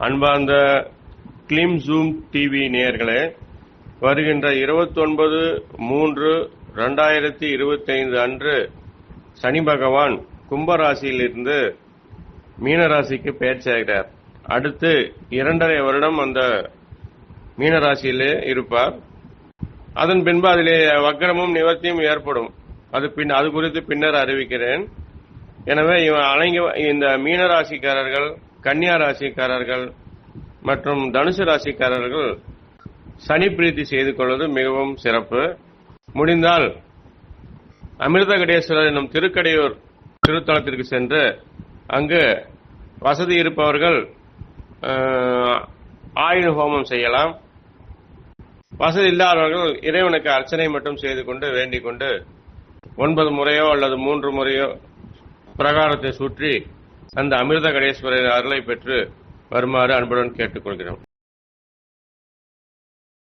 அன்பார்ந்த கிளிம் zoom TV நேயர்களே, வருகின்ற 29/3/2025 அன்று சனி பகவான் கும்பராசியிலிருந்து மீனராசிக்கு பெயர்ச்சியாகிறார். அடுத்து 2.5 வருடம் அந்த மீனராசியிலே இருப்பார். அதன் பின்பு அதிலே வக்ரமும் நிவர்த்தியும் ஏற்படும். அது குறித்து பின்னர் அறிவிக்கிறேன். எனவே இந்த மீனராசிக்காரர்கள், கன்னியா ராசிக்காரர்கள் மற்றும் தனுசு ராசிக்காரர்கள் சனி பிரீத்தி செய்து கொள்வது மிகவும் சிறப்பு. முடிந்தால் அமிர்தகடேஸ்வரர் என்னும் திருக்கடையூர் திருத்தலத்திற்கு சென்று அங்கு வசதி இருப்பவர்கள் ஆயுத ஹோமம் செய்யலாம். வசதி இல்லாதவர்கள் இறைவனுக்கு அர்ச்சனை மட்டும் செய்து கொண்டு வேண்டிக் கொண்டு 9 முறையோ அல்லது 3 முறையோ பிரகாரத்தை சுற்றி அந்த அமிர்தகடேஸ்வரர் அருளை பெற்று வருமாறு அன்புடன் கேட்டுக்கொள்கிறோம்.